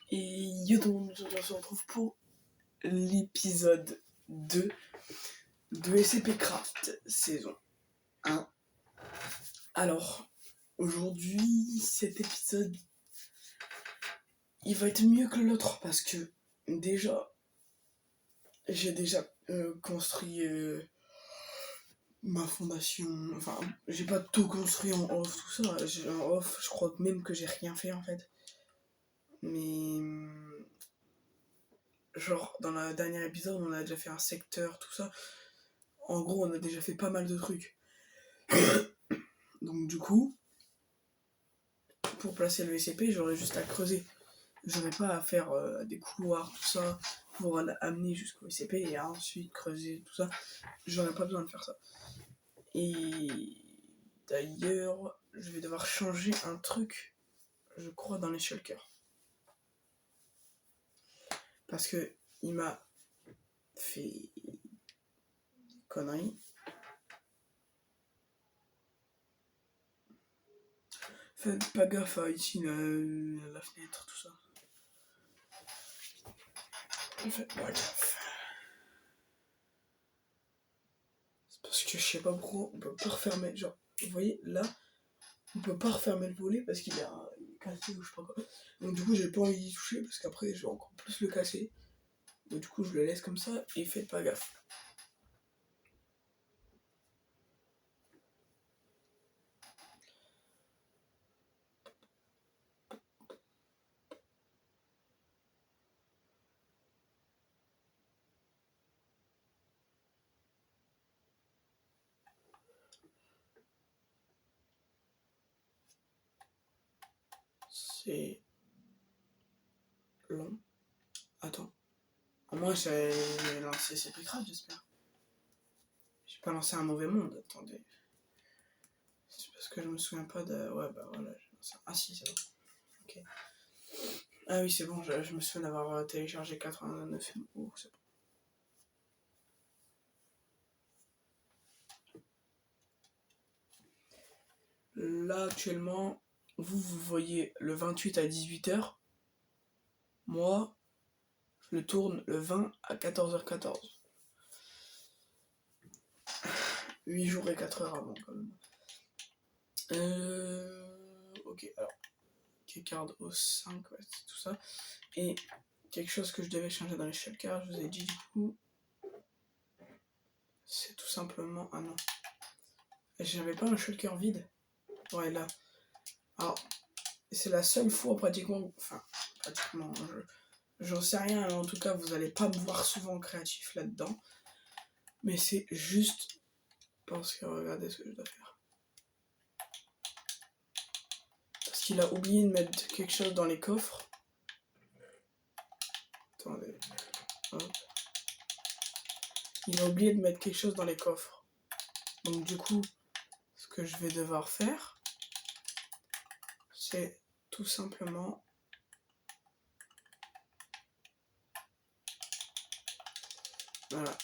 Et yo tout le monde, on se retrouve pour l'épisode 2 de SCP Craft saison 1. Alors, aujourd'hui, cet épisode, il va être mieux que l'autre parce que déjà, j'ai déjà construit ma fondation. Enfin, j'ai pas tout construit en off, tout ça. En off, je crois même que j'ai rien fait en fait. Mais genre, dans le dernier épisode, on a déjà fait un secteur, tout ça. En gros, on a déjà fait pas mal de trucs. Donc du coup, pour placer le SCP, j'aurais juste à creuser. J'aurais pas à faire des couloirs, tout ça, pour amener jusqu'au SCP et ensuite creuser, tout ça. J'aurais pas besoin de faire ça. Et d'ailleurs, je vais devoir changer un truc, je crois, dans les shulkers. Parce que il m'a fait des conneries. Faites pas gaffe à ici, la fenêtre, tout ça. Faites pas gaffe. C'est parce que je sais pas pourquoi on peut pas refermer. Genre, vous voyez, là, on peut pas refermer le volet parce qu'il est cassé ou je sais pas quoi. Donc du coup, j'ai pas envie d'y toucher parce qu'après, je vais encore plus le casser. Donc du coup, je le laisse comme ça et faites pas gaffe. C'est long. Attends. Moi, j'ai lancé SCP Craft, j'espère. J'ai pas lancé un mauvais monde, attendez. C'est parce que je me souviens pas de... Ouais, bah voilà, j'ai lancé... Ah si, c'est bon. Ok. Ah oui, c'est bon, je me souviens d'avoir téléchargé 89 MO, c'est bon. Là, actuellement, vous voyez le 28 à 18h. Moi, je le tourne le 20 à 14h14. 8 jours et 4 heures avant, quand même. Ok, alors, keycard au 5, ouais, c'est tout ça. Et quelque chose que je devais changer dans les shulkers, je vous ai dit du coup, c'est tout simplement... Ah non. J'avais pas un shulker vide. Ouais, là. Alors, c'est la seule fois pratiquement... Enfin, pratiquement... J'en sais rien, en tout cas, vous allez pas me voir souvent créatif là-dedans. Mais c'est juste parce que regardez ce que je dois faire. Parce qu'il a oublié de mettre quelque chose dans les coffres. Attendez. Hop. Il a oublié de mettre quelque chose dans les coffres. Donc du coup, ce que je vais devoir faire, c'est tout simplement... Voilà.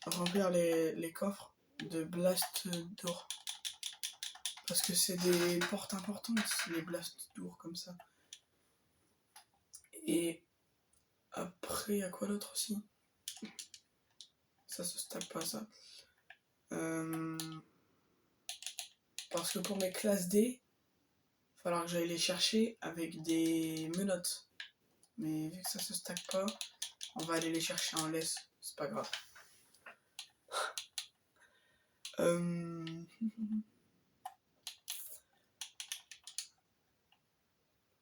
Remplir les coffres de blast d'or. Parce que c'est des portes importantes, les blasts d'or comme ça. Et après, à quoi d'autre aussi? Ça se stack pas, ça. Parce que pour mes classes D, il va falloir que j'aille les chercher avec des menottes. Mais vu que ça se stack pas, on va aller les chercher en laisse. C'est pas grave.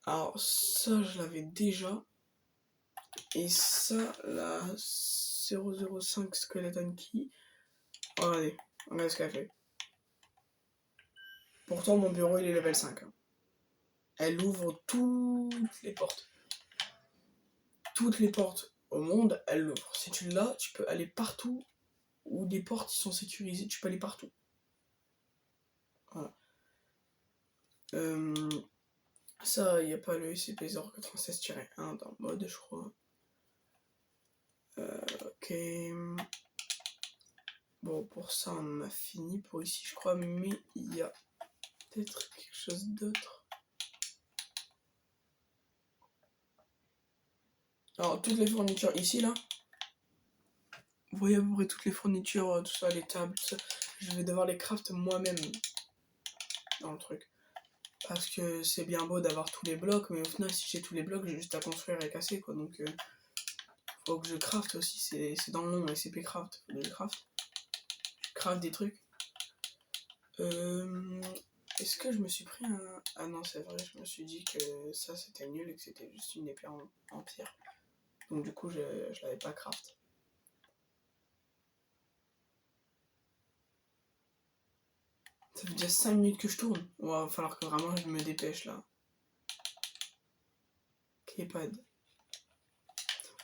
Alors ça, je l'avais déjà. Et ça, la 005 Skeleton Key. Regardez, regardez ce qu'elle fait. Pourtant, mon bureau, il est level 5. Elle ouvre toutes les portes. Toutes les portes au monde, elle l'ouvre. Si tu l'as, tu peux aller partout où des portes sont sécurisées, tu peux aller partout. Voilà. Ça, il n'y a pas le SCP-096-1 dans mode, je crois. Ok. Bon, pour ça, on a fini pour ici, je crois, mais il y a peut-être quelque chose d'autre. Alors, toutes les fournitures ici, là, vous voyez à peu près toutes les fournitures, tout ça, les tables, tout ça, je vais devoir les craft moi-même dans le truc. Parce que c'est bien beau d'avoir tous les blocs, mais au final, si j'ai tous les blocs, j'ai juste à construire et casser, quoi. Donc, faut que je craft aussi, c'est dans le nom, SCP Craft. Faut que je craft. Je craft des trucs. Est-ce que je me suis pris un... Ah non, c'est vrai, je me suis dit que ça, c'était nul et que c'était juste une épée en pierre. Donc, du coup, je l'avais pas craft. Ça fait déjà 5 minutes que je tourne. Il va falloir que vraiment je me dépêche, là. Keypad.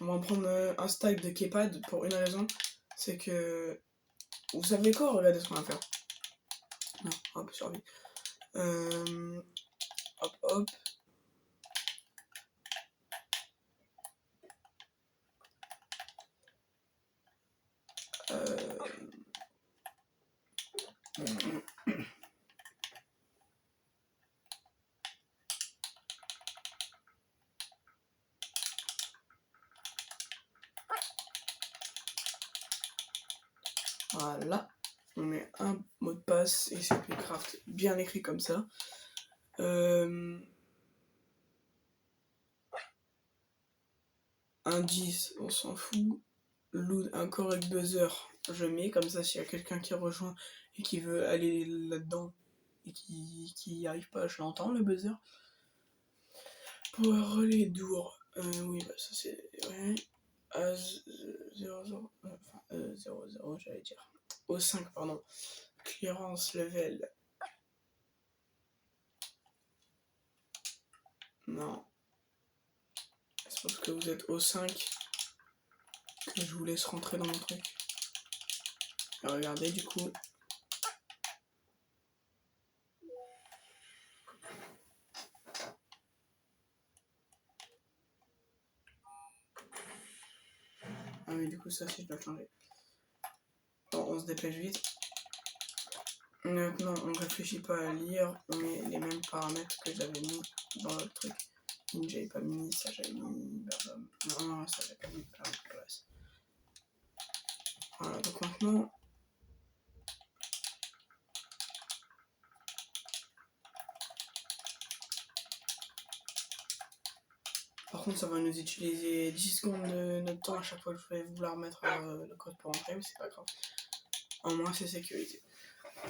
On va en prendre un stack de keypad pour une raison. C'est que... Vous savez quoi? Regardez ce qu'on va faire. Non, hop, survie. Hop, hop. Voilà. On met un mot de passe et c'est Craft bien écrit comme ça. Indice, on s'en fout. Load, un correct buzzer, je mets comme ça s'il y a quelqu'un qui rejoint et qui veut aller là-dedans et qui n'y arrive pas, je l'entends le buzzer. Power relais d'our, oui, bah ça c'est. Ouais. 0, 0, j'allais dire. Au 5, pardon. Clearance level. Non. C'est parce que vous êtes au 5 que je vous laisse rentrer dans mon truc. Et regardez du coup. Ah oui, du coup ça si je dois changer. Bon, on se dépêche vite. Maintenant on réfléchit pas à lire, on met les mêmes paramètres que j'avais mis dans le truc. J'avais pas mis, ça j'avais mis. Non, ça j'avais pas mis. Voilà, donc maintenant. Par contre, ça va nous utiliser 10 secondes de notre temps à chaque fois que je vais vouloir mettre le code pour entrer, mais c'est pas grave. Au moins, c'est sécurisé.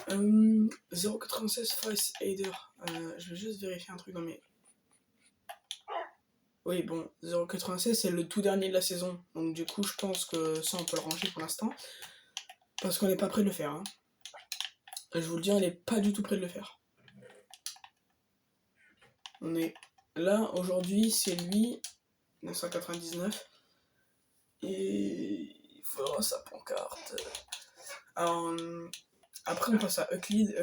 096 Face Aider. Je vais juste vérifier un truc dans mes. Oui, bon, 096 c'est le tout dernier de la saison. Donc, du coup, je pense que ça, on peut le ranger pour l'instant. Parce qu'on n'est pas prêt de le faire. Hein. Je vous le dis, on n'est pas du tout prêt de le faire. On est là, aujourd'hui, c'est lui. 999 et il faudra sa pancarte. Alors, après on passe à Euclid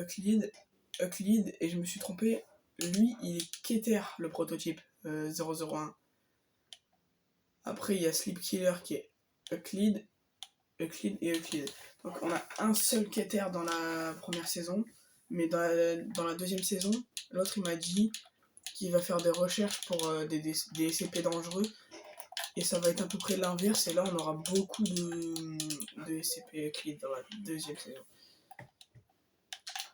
et je me suis trompé, lui il est Keter le prototype 001. Après il y a Sleep Killer qui est Euclid et Euclid. Donc on a un seul Keter dans la première saison, mais dans la deuxième saison, l'autre il m'a dit qu'il va faire des recherches pour des SCP dangereux. Et ça va être à peu près l'inverse, et là on aura beaucoup de SCP Euclid dans la deuxième saison.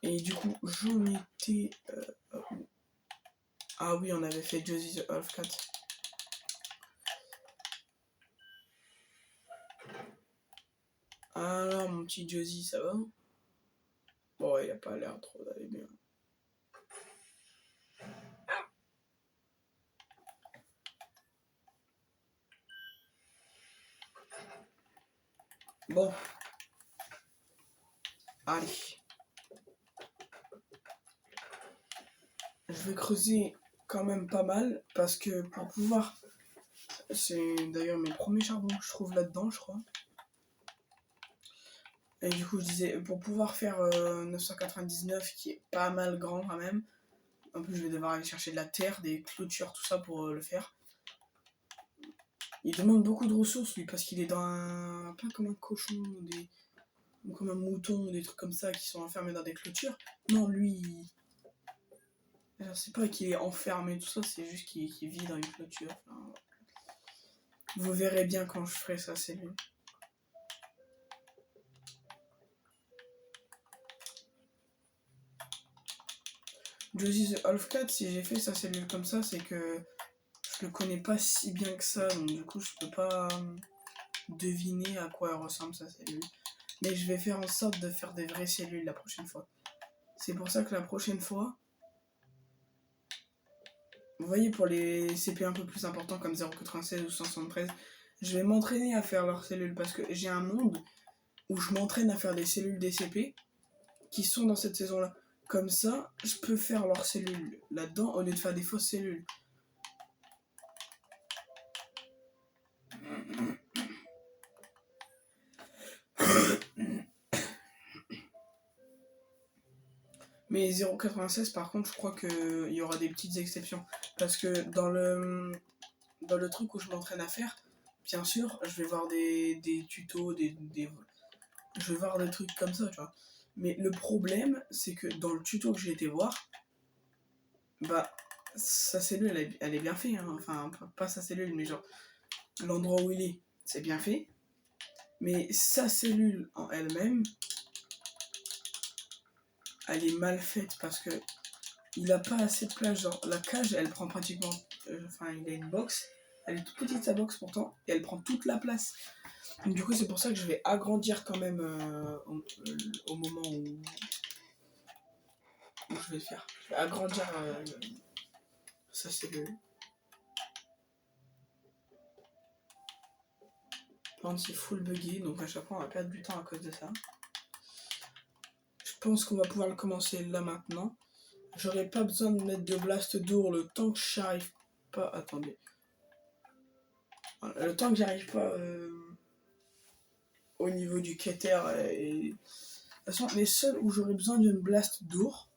Et du coup, j'en étais. Ah oui, on avait fait Josie the Half-Cat. Alors, mon petit Josie, ça va? Bon, il a pas l'air trop d'aller bien. Bon. Allez. Je vais creuser quand même pas mal, parce que pour pouvoir... C'est d'ailleurs mes premiers charbons que je trouve là-dedans, je crois. Et du coup, je disais, pour pouvoir faire 999, qui est pas mal grand quand même, en plus, je vais devoir aller chercher de la terre, des clôtures, tout ça pour le faire. Il demande beaucoup de ressources, lui, parce qu'il est dans un... Pas comme un cochon, ou comme un mouton, ou des trucs comme ça, qui sont enfermés dans des clôtures. Non, lui, je sais pas qu'il est enfermé, tout ça, c'est juste qu'il vit dans une clôture. Enfin, Vous verrez bien quand je ferai sa cellule. Josie the Half-Cat, si j'ai fait sa cellule comme ça, c'est que je le connais pas si bien que ça, donc du coup je peux pas deviner à quoi elle ressemble sa cellule. Mais je vais faire en sorte de faire des vraies cellules la prochaine fois. C'est pour ça que la prochaine fois, vous voyez, pour les CP un peu plus importants comme 0,96 ou 173, je vais m'entraîner à faire leurs cellules parce que j'ai un monde où je m'entraîne à faire des cellules des CP qui sont dans cette saison-là. Comme ça, je peux faire leurs cellules là-dedans au lieu de faire des fausses cellules. Mais 0,96 par contre, je crois qu'il y aura des petites exceptions. Parce que dans le truc où je m'entraîne à faire, bien sûr, je vais voir des tutos, je vais voir des trucs comme ça, tu vois. Mais le problème, c'est que dans le tuto que j'ai été voir, bah, sa cellule, elle est bien faite, hein. Enfin, pas sa cellule, mais genre, l'endroit où il est, c'est bien fait. Mais sa cellule en elle-même, elle est mal faite parce que il a pas assez de place. Genre, la cage, elle prend pratiquement. Enfin, il a une box. Elle est toute petite, sa box pourtant, et elle prend toute la place. Donc, du coup, c'est pour ça que je vais agrandir quand même au moment où je vais le faire. Je vais agrandir sa cellule. Par contre, c'est full buggé, donc à chaque fois, on va perdre du temps à cause de ça. Je pense qu'on va pouvoir le commencer là maintenant. J'aurais pas besoin de mettre de blast d'our le temps que j'arrive pas. Attendez. Le temps que j'arrive pas au niveau du Keter. Et... De toute façon, les seuls où j'aurais besoin d'une blast d'our,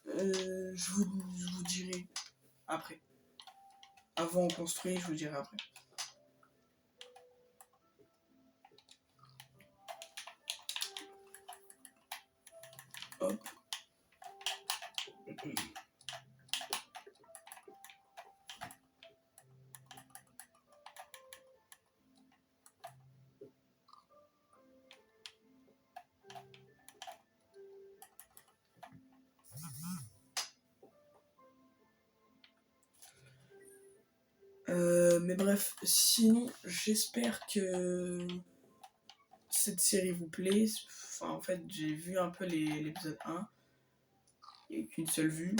je vous dirai après. Avant on construit, je vous dirai après. Hop. Mais bref, sinon, j'espère que cette série vous plaît. Enfin, en fait, j'ai vu un peu l'épisode 1. Il n'y a qu'une seule vue.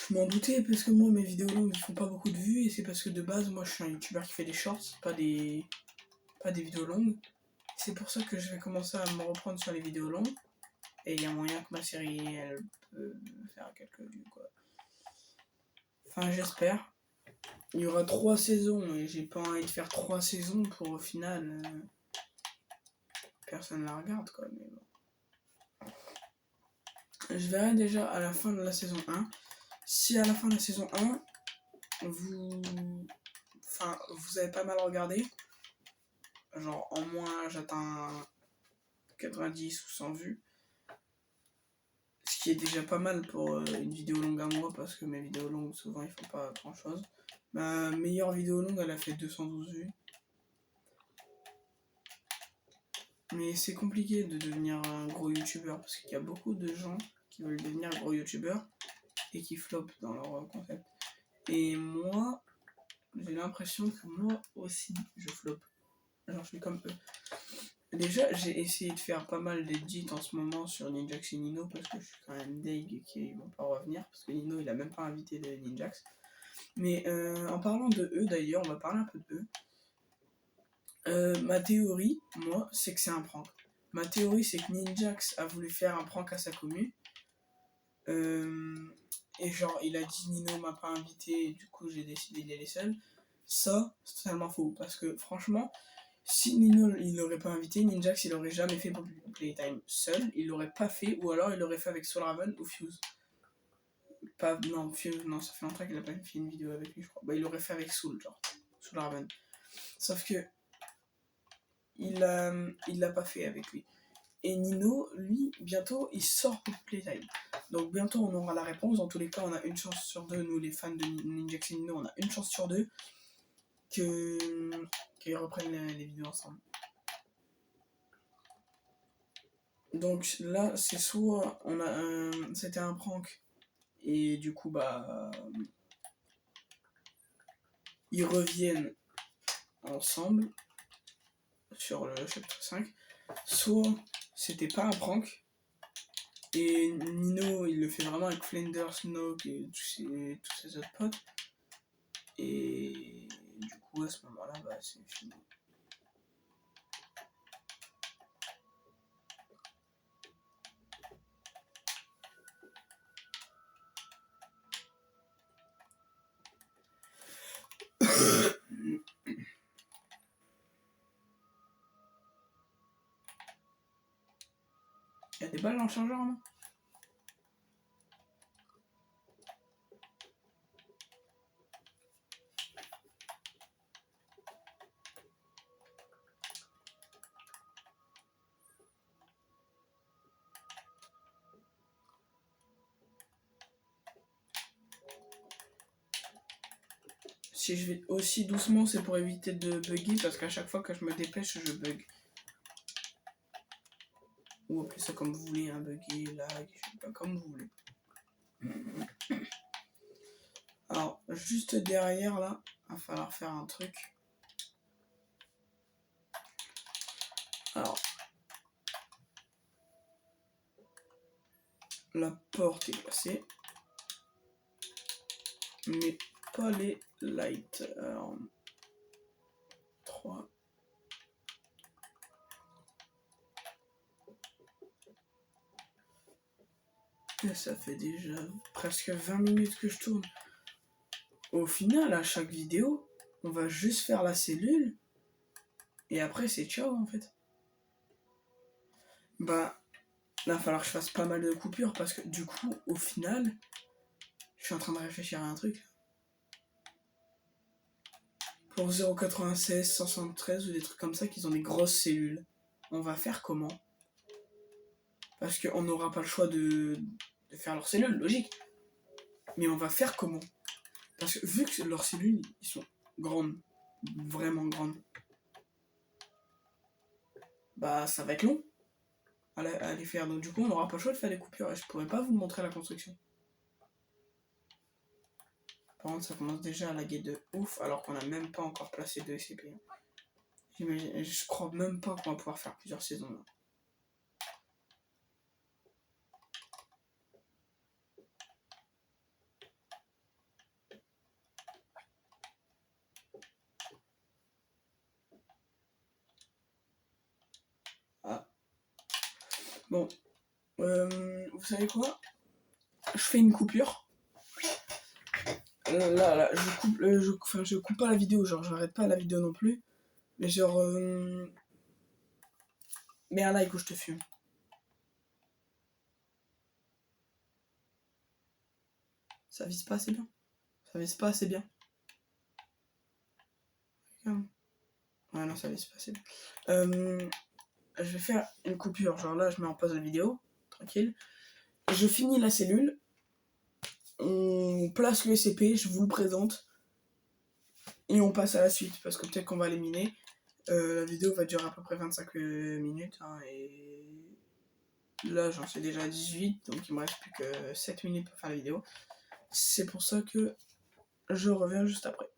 Je m'en doutais parce que moi, mes vidéos longues, ils font pas beaucoup de vues. Et c'est parce que de base, moi, je suis un youtubeur qui fait des shorts, pas des vidéos longues. C'est pour ça que je vais commencer à me reprendre sur les vidéos longues. Et il y a moyen que ma série, elle peut faire quelques vues, quoi. Enfin, j'espère. Il y aura 3 saisons et j'ai pas envie de faire 3 saisons pour au final personne la regarde, quoi. Mais bon. Je verrai déjà à la fin de la saison 1. Si à la fin de la saison 1 vous avez pas mal regardé, genre en moins j'atteins 90 ou 100 vues, ce qui est déjà pas mal pour une vidéo longue à moi parce que mes vidéos longues souvent ils font pas grand chose. Ma meilleure vidéo longue elle a fait 212 vues. Mais c'est compliqué de devenir un gros youtubeur parce qu'il y a beaucoup de gens qui veulent devenir gros youtubeurs et qui flopent dans leur concept. Et moi, j'ai l'impression que moi aussi je floppe. Genre je suis comme eux. Déjà j'ai essayé de faire pas mal d'édits en ce moment sur Ninjax et Nino parce que je suis quand même deg qu'ils vont pas revenir parce que Nino il a même pas invité de Ninjax. Mais en parlant de eux d'ailleurs, on va parler un peu de eux. Ma théorie, moi, c'est que c'est un prank. Ma théorie, c'est que Ninjax a voulu faire un prank à sa commu. Et genre, il a dit Nino m'a pas invité, et du coup, j'ai décidé d'y aller seul. Ça, c'est totalement faux. Parce que franchement, si Nino il l'aurait pas invité, Ninjax il aurait jamais fait Playtime seul. Il l'aurait pas fait, ou alors il l'aurait fait avec Soulraven ou Fuse. Non, Fuse, non, ça fait longtemps qu'il a pas fait une vidéo avec lui, je crois. Bah, il l'aurait fait avec Soul, genre. Soulraven. Sauf que il l'a pas fait avec lui. Et Nino, lui, bientôt, il sort pour Playtime. Donc bientôt, on aura la réponse. Dans tous les cas, on a une chance sur deux. Nous, les fans de Ninjax et Nino, on a une chance sur deux qu'ils reprennent les vidéos ensemble. Donc là, c'est soit on a c'était un prank et du coup bah ils reviennent ensemble sur le chapitre 5, soit c'était pas un prank et Nino il le fait vraiment avec Flender, Snoke et tous ses autres potes et du coup à ce moment-là bah c'est fini. Il y a des balles dans le chargeur, non? Si je vais aussi doucement, c'est pour éviter de bugger parce qu'à chaque fois que je me dépêche, je bug. Ou appelez ça comme vous voulez, un bugger, lag, je sais pas, comme vous voulez. Alors, juste derrière là, il va falloir faire un truc. Alors, la porte est placée, mais pas les lights. Alors, 3. Et ça fait déjà presque 20 minutes que je tourne. Au final, à chaque vidéo, on va juste faire la cellule. Et après, c'est ciao en fait. Bah, là, il va falloir que je fasse pas mal de coupures parce que du coup, au final, je suis en train de réfléchir à un truc. Pour 0,96, 173 ou des trucs comme ça qui ont des grosses cellules, on va faire comment? Parce qu'on n'aura pas le choix de faire leurs cellules, logique. Mais on va faire comment? Parce que vu que leurs cellules, ils sont grandes, vraiment grandes, bah ça va être long à les faire. Donc du coup, on n'aura pas le choix de faire des coupures et je pourrais pas vous montrer la construction. Par contre, ça commence déjà à laguer de ouf alors qu'on n'a même pas encore placé de SCP. Je crois même pas qu'on va pouvoir faire plusieurs saisons là. Ah. Bon. Vous savez quoi? Je fais une coupure. Là, je coupe pas la vidéo, genre j'arrête pas la vidéo non plus. Mais genre, mets un like ou je te fume. Ça vise pas assez bien. Ça vise pas assez bien. Ouais, non, ça vise pas assez bien. Je vais faire une coupure. Genre là, je mets en pause la vidéo. Tranquille. Je finis la cellule. On place le SCP, je vous le présente. Et on passe à la suite. Parce que peut-être qu'on va l'éliminer. La vidéo va durer à peu près 25 minutes. Hein, et là, j'en suis déjà à 18. Donc il me reste plus que 7 minutes pour faire la vidéo. C'est pour ça que je reviens juste après.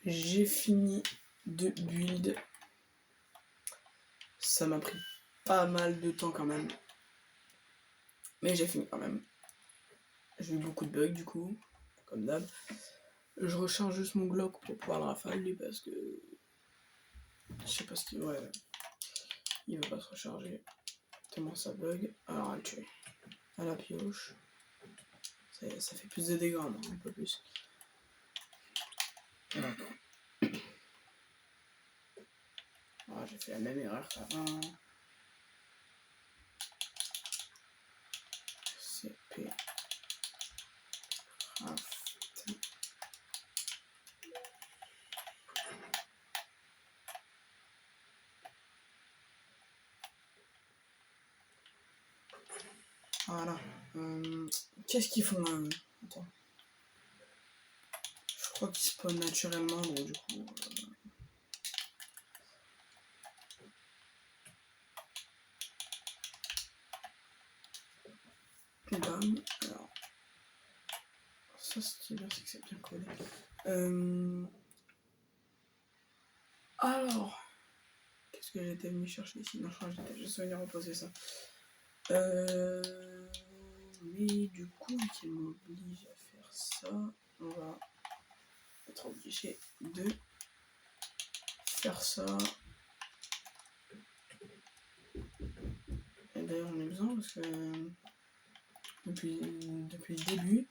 J'ai fini de build. Ça m'a pris pas mal de temps quand même. Mais j'ai fini quand même. J'ai eu beaucoup de bugs du coup, comme d'hab. Je recharge juste mon Glock pour pouvoir le rafaler parce que... Je sais pas ce qu'il... Ouais. Il veut pas se recharger. Tellement ça bug. Alors à le tuer. À la pioche. Ça fait plus de dégâts, non, un peu plus. Ah, j'ai fait la même erreur qu'avant. CP. Craft. Voilà. Qu'est-ce qu'ils font là? Attends. Je crois qu'ils spawnent naturellement, donc du coup... Bam. Alors... Ça, ce qui est bien, c'est que c'est bien collé. Alors... Qu'est-ce que j'étais venu chercher ici? Non, je crois que j'étais juste venu reposer ça. Mais du coup, vu qu'il m'oblige à faire ça, on va être obligé de faire ça. Et d'ailleurs, on a besoin parce que depuis le début,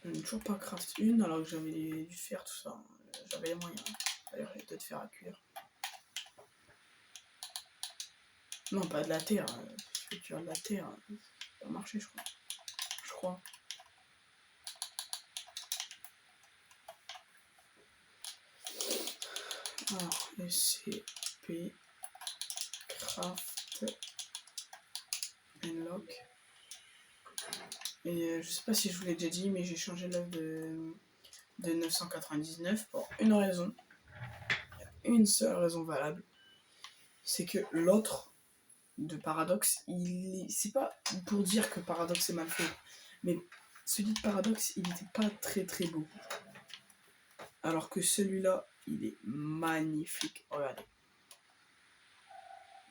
je n'ai toujours pas craft une alors que j'avais du fer, tout ça. J'avais les moyens. D'ailleurs, j'avais peut-être faire à cuire. Non, pas de la terre. Parce que tu as de la terre, ça va marcher, je crois. Je crois. Alors, SCP Craft Unlock. Et je sais pas si je vous l'ai déjà dit, mais j'ai changé l'œuvre de 999 pour une raison. Il y a une seule raison valable. C'est que l'autre de Paradox, c'est pas pour dire que Paradox est mal fait, mais celui de Paradox, il était pas très très beau. Alors que celui-là, il est magnifique. Regardez.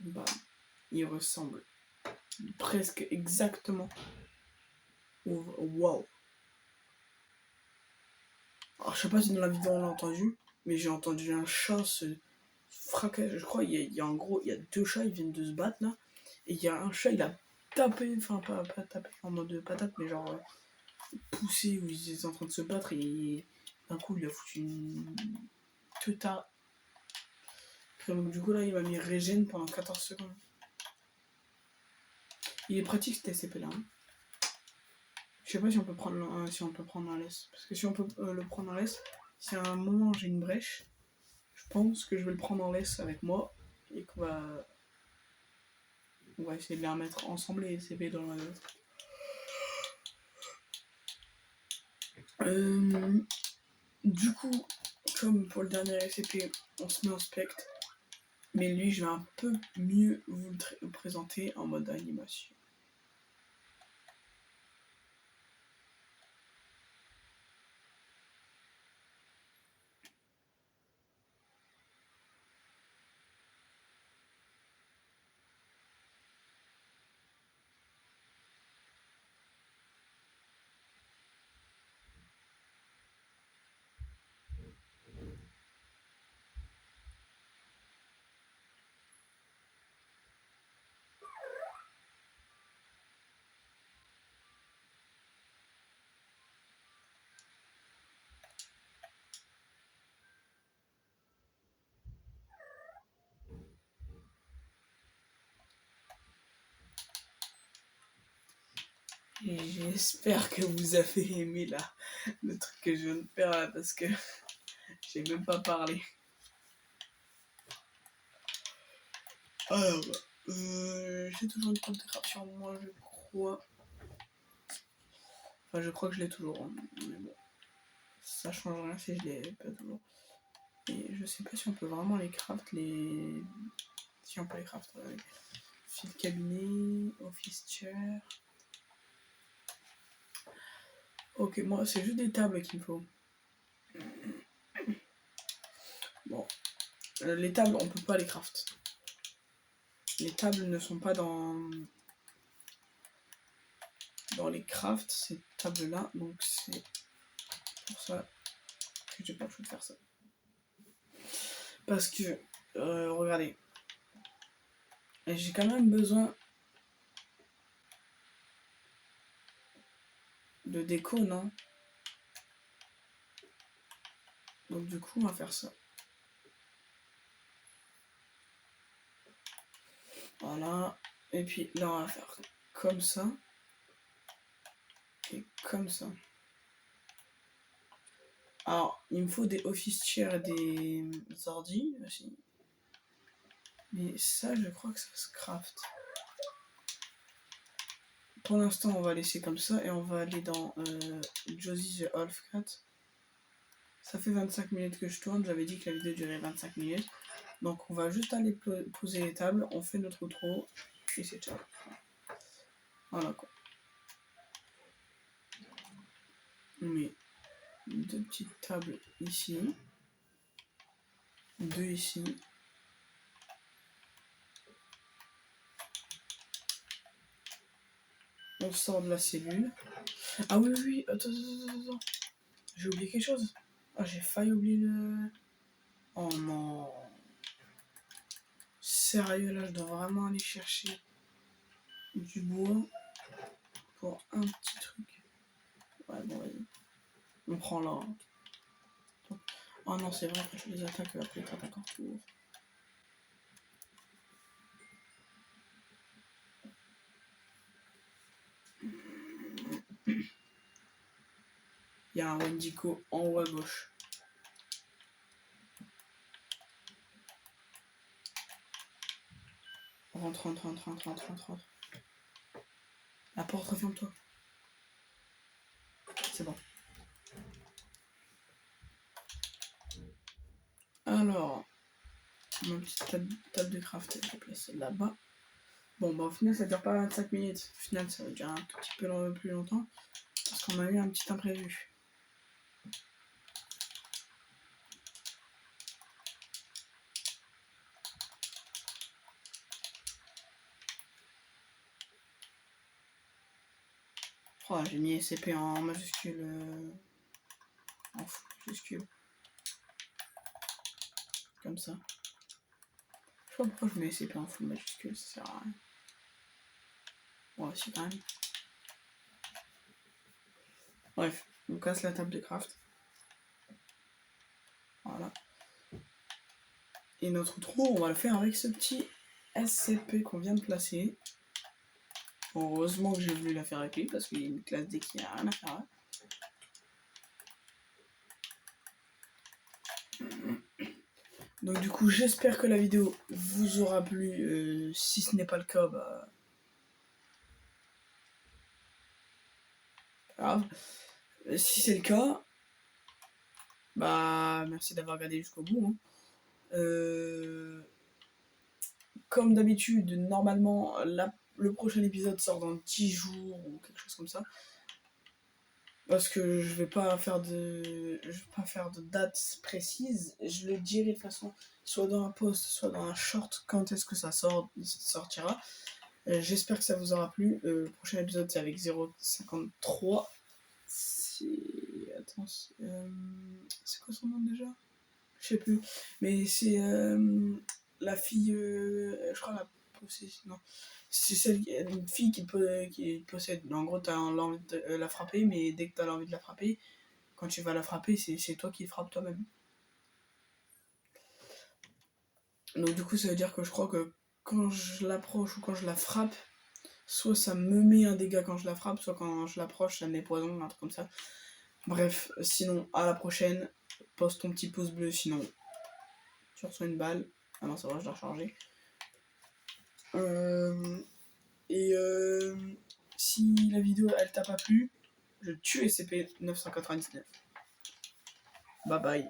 Bah, il ressemble presque exactement au... Wow. Alors, je sais pas si dans la vidéo on l'a entendu, mais j'ai entendu un chat se fracasser. Je crois il y a en gros, il y a deux chats, ils viennent de se battre là. Et il y a un chat, il a tapé, enfin pas tapé en mode patate, mais genre poussé où ils étaient en train de se battre et d'un coup il a foutu une teuta. Donc du coup là il m'a mis régène pendant 14 secondes. Il est pratique cet SCP là. Hein. Je sais pas si on peut prendre un laisse. Parce que si on peut le prendre en laisse, si à un moment j'ai une brèche, je pense que je vais le prendre en laisse avec moi et qu'on va. On va essayer de les remettre ensemble et SCP dans la. Du coup, comme pour le dernier SCP, on se met en spectre. Mais lui, je vais un peu mieux vous le présenter en mode animation. Et j'espère que vous avez aimé le truc que je viens de faire là parce que j'ai même pas parlé. Alors, j'ai toujours une compte de craft sur moi, je crois. Enfin, je crois que je l'ai toujours, hein, mais bon. Ça change rien si je l'ai pas toujours. Et je sais pas si on peut vraiment les craft, Si on peut les craft, fil cabinet, office chair. Ok, moi c'est juste des tables qu'il me faut. Bon, les tables on peut pas les craft. Les tables ne sont pas dans les crafts, ces tables là, donc c'est pour ça que j'ai pas le choix de faire ça. Parce que, regardez, j'ai quand même besoin de déco, non? Donc du coup, on va faire ça. Voilà. Et puis là, on va faire comme ça. Et comme ça. Alors, il me faut des office chairs et des ordi aussi. Mais ça, je crois que ça se craft. pour l'instant, on va laisser comme ça et on va aller dans Josie the Half Cat. Ça fait 25 minutes que je tourne, j'avais dit que la vidéo durait 25 minutes. Donc on va juste aller poser les tables, on fait notre outro et c'est ciao. Voilà quoi. On met 2 petites tables ici, 2 ici. On sort de la cellule. Ah oui, attends. J'ai oublié quelque chose. Ah, j'ai failli oublier le... Oh non. Sérieux, là, je dois vraiment aller chercher du bois pour un petit truc. Ouais, bon, vas-y. On prend là. Oh non, c'est vrai, quand je les attaque, après, ils tapent encore tout. Il y a un Wendigo en haut à gauche. Rentre. La porte, referme-toi. C'est bon. Alors, ma petite table de craft, je vais placer là-bas. Bon, bah au final, ça dure pas 25 minutes. Au final, ça va durer un tout petit peu plus longtemps. Parce qu'on a eu un petit imprévu. Oh, j'ai mis SCP en majuscule. En majuscule. Comme ça. Je sais pas pourquoi je mets SCP en full majuscule, ça sert à rien. Bon, si quand même. Bref, on casse la table de craft. Voilà. Et notre trou, on va le faire avec ce petit SCP qu'on vient de placer. Heureusement que j'ai voulu la faire avec lui, parce qu'il y a une classe D qui n'a rien à faire là. Donc du coup, j'espère que la vidéo vous aura plu. Si ce n'est pas le cas, bah... grave. Si c'est le cas, bah merci d'avoir regardé jusqu'au bout. Hein. Comme d'habitude, normalement, le prochain épisode sort dans 10 jours ou quelque chose comme ça. Parce que je vais pas faire de date précise. Je le dirai de toute façon, soit dans un post, soit dans un short, quand est-ce que ça sortira. J'espère que ça vous aura plu. Le prochain épisode, c'est avec 053. Attends, c'est quoi son nom déjà? Je sais plus. Mais c'est la fille, je crois la possède. Non. C'est une fille qui possède. En gros, t'as l'envie de la frapper, mais dès que t'as l'envie de la frapper, quand tu vas la frapper, c'est toi qui frappes toi-même. Donc du coup, ça veut dire que je crois que quand je l'approche ou quand je la frappe, soit ça me met un dégât quand je la frappe, soit quand je l'approche, ça me met poison, un truc comme ça. Bref, sinon, à la prochaine. Poste ton petit pouce bleu, sinon tu reçois une balle. Ah non, ça va, je dois recharger. Si la vidéo elle t'a pas plu, je tue SCP-999. Bye bye.